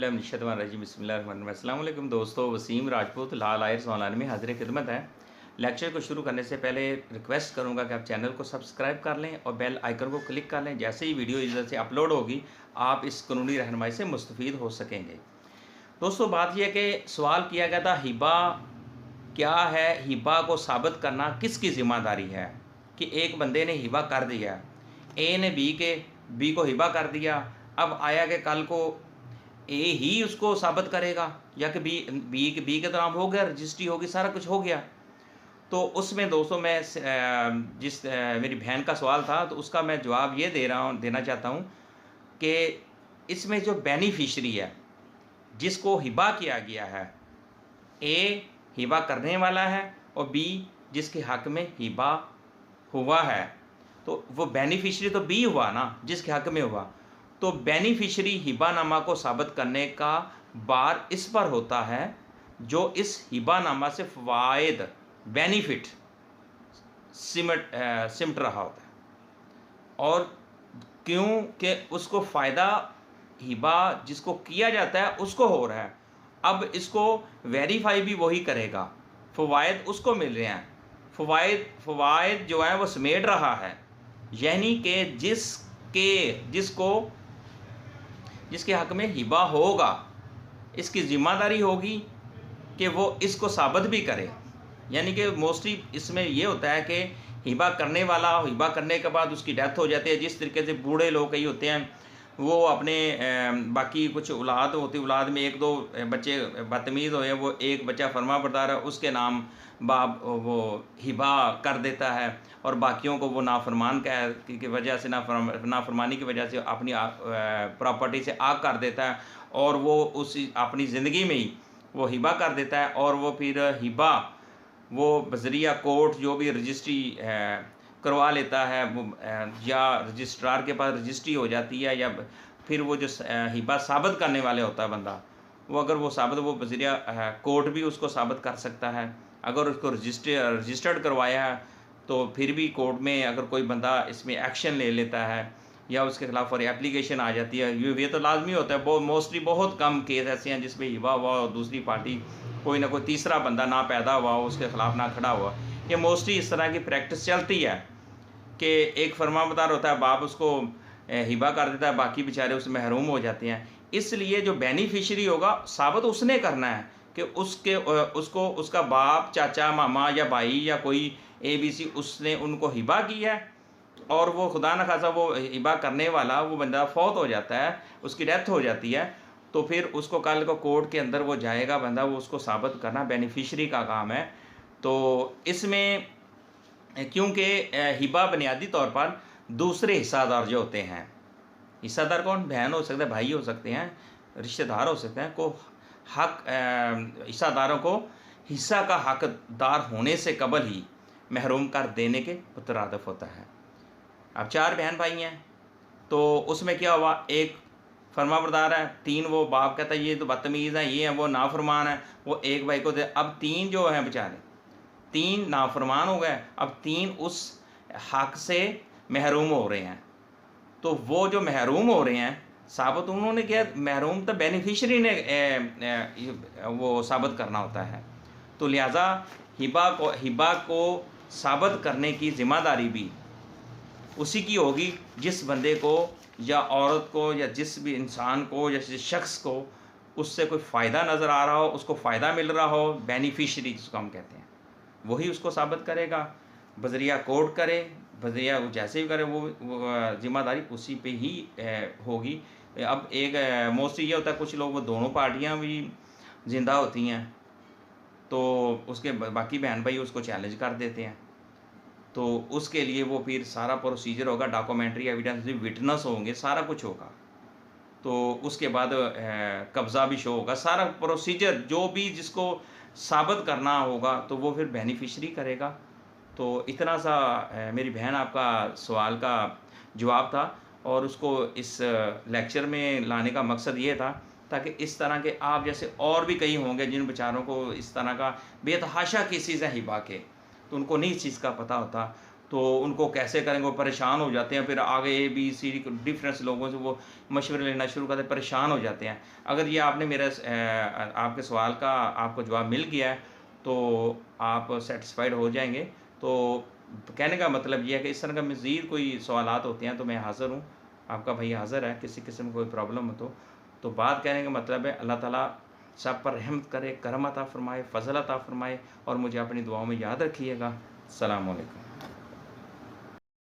अस्सलामुअलैकुम दोस्तों, वसीम राजपूत लाल Aires online में हाजिर खिदमत है। लेक्चर को शुरू करने से पहले रिक्वेस्ट करूंगा कि आप चैनल को सब्सक्राइब कर लें और बेल आइकन को क्लिक कर लें। जैसे ही वीडियो इधर से अपलोड होगी आप इस कानूनी रहनुमाई से मुस्तफ़ीद हो सकेंगे। दोस्तों, बात यह कि सवाल किया गया था हिबा क्या है, हिबा को साबित करना किसकी ज़िम्मेदारी है। कि एक बंदे ने हिबा कर दिया, ए ने बी को हिबा कर दिया। अब आया कि कल को ए ही उसको साबित करेगा या कि बी के तो नाम हो गया, रजिस्ट्री होगी, सारा कुछ हो गया। तो उसमें दोस्तों मैं मेरी बहन का सवाल था तो उसका मैं जवाब ये देना चाहता हूँ कि इसमें जो बेनिफिशरी है जिसको हिबा किया गया है, ए हिबा करने वाला है और बी जिसके हक में हिबा हुआ है, तो वो बेनिफिशरी तो बी हुआ ना, जिसके हक में हुआ। तो बेनिफिशरी हिबानामा को साबित करने का बार इस पर होता है जो इस हिबानामा से फ़वाइद बेनिफिट सिमट रहा होता है, और क्योंकि उसको फ़ायदा हिबा जिसको किया जाता है उसको हो रहा है। अब इसको वेरीफाई भी वही करेगा, फ़वाइद उसको मिल रहे हैं, फ़वाइद जो है वो समेट रहा है, यानी कि जिसके हक में हिबा होगा इसकी ज़िम्मेदारी होगी कि वो इसको साबित भी करे। यानी कि मोस्टली इसमें ये होता है कि हिबा करने वाला हिबा करने के बाद उसकी डेथ हो जाती है। जिस तरीके से बूढ़े लोग कई होते हैं वो अपने बाकी कुछ औलाद होती, औलाद में एक दो बच्चे बदतमीज़ हुए, वो एक बच्चा फर्माबरदार है, उसके नाम बाप वो हिबा कर देता है और बाकियों को वो नाफरमान की वजह से नाफरमानी की वजह से अपनी प्रॉपर्टी से आग कर देता है, और वो उसी अपनी ज़िंदगी में ही वो हिबा कर देता है। और वो फिर हिबा वो बज़रिया कोर्ट जो भी रजिस्ट्री करवा लेता है वो, या रजिस्ट्रार के पास रजिस्ट्री हो जाती है, या फिर वो जो हिबा साबित करने वाले होता है बंदा, वो अगर वो साबित वो बज़रिया कोर्ट भी उसको साबित कर सकता है। अगर उसको रजिस्टर्ड करवाया है तो फिर भी कोर्ट में अगर कोई बंदा इसमें एक्शन ले लेता है या उसके खिलाफ और एप्लीकेशन आ जाती है, ये तो लाजमी होता है। मोस्टली बहुत कम केस ऐसे हैं जिसमें हिबा हुआ और दूसरी पार्टी कोई ना कोई तीसरा बंदा ना पैदा हुआ हो, उसके खिलाफ ना खड़ा हुआ। ये मोस्टली इस तरह की प्रैक्टिस चलती है कि एक फरमाबरदार होता है, बाप उसको हिबा कर देता है, बाकी बेचारे उसमें महरूम हो जाते हैं। इसलिए जो बेनिफिशरी होगा साबित उसने करना है कि उसको उसका बाप, चाचा, मामा या भाई या कोई ABC उसने उनको हिबा की है, और वो खुदा न खासा वो हिबा करने वाला वो बंदा फौत हो जाता है, उसकी डेथ हो जाती है, तो फिर उसको कल को कोर्ट के अंदर वो जाएगा बंदा, वो उसको साबित करना बेनिफिशरी का काम है। तो इसमें क्योंकि हिबा बुनियादी तौर पर दूसरे हिस्सादार जो होते हैं, हिस्सादार कौन, बहन हो सकते हैं, भाई हो सकते हैं, रिश्तेदार हो सकते हैं, को हक हिस्सादारों को हिस्सा का हकदार होने से कबल ही महरूम कर देने के मुतरादिफ होता है। अब 4 बहन भाई हैं तो उसमें क्या हुआ, एक फरमाबरदार है, 3 वो बाप कहता है ये तो बदतमीज़ है, ये है वो नाफरमान है, वो एक भाई को दे। अब 3 जो हैं बेचारे 3 नाफरमान हो गए, अब 3 उस हक से महरूम हो रहे हैं। तो वो जो महरूम हो रहे हैं साबित उन्होंने किया, महरूम तो बेनिफिशरी ने वो साबित करना होता है। तो लिहाजा हिबा को साबित करने की ज़िम्मेदारी भी उसी की होगी जिस बंदे को या औरत को या जिस भी इंसान को या जिस शख्स को उससे कोई फ़ायदा नज़र आ रहा हो, उसको फ़ायदा मिल रहा हो, बेनिफिशरी जिसको हम कहते हैं, वही उसको साबित करेगा। बज़रिया कोर्ट करे, बज़रिया जैसे भी करे, वो ज़िम्मेदारी उसी पे ही होगी। अब एक मोस्टली ये होता है कुछ लोग वो दोनों पार्टियां भी ज़िंदा होती हैं तो उसके बाकी बहन भाई उसको चैलेंज कर देते हैं, तो उसके लिए वो फिर सारा प्रोसीजर होगा, डॉक्यूमेंट्री एविडेंस, विटनेस होंगे, सारा कुछ होगा। तो उसके बाद कब्ज़ा भी शो होगा, सारा प्रोसीजर जो भी जिसको साबित करना होगा तो वो फिर बेनिफिशरी करेगा। तो इतना सा मेरी बहन आपका सवाल का जवाब था, और उसको इस लेक्चर में लाने का मकसद ये था ताकि इस तरह के आप जैसे और भी कई होंगे जिन बेचारों को इस तरह का बेतहाशा केसेस हैं हिबा के, तो उनको नहीं इस चीज़ का पता होता, तो उनको कैसे करेंगे, वो परेशान हो जाते हैं, फिर आगे ABCD डिफरेंस लोगों से वो मशवरे लेना शुरू करते हैं, परेशान हो जाते हैं। अगर ये आपने मेरा आपके सवाल का आपको जवाब मिल गया है तो आप सेटिस्फाइड हो जाएंगे। तो कहने का मतलब ये है कि इस तरह का मज़ीद कोई सवालात होते हैं तो मैं हाज़िर हूँ, आपका भाई हाज़िर है, किसी किस्म कोई प्रॉब्लम हो तो बात कहने का मतलब है अल्लाह ताला सब पर रहमत करे, करम अता फ़रमाए, फ़ज़ल अता फ़रमाए और मुझे अपनी दुआओं में याद रखिएगा। अस्सलामु अलैकुम।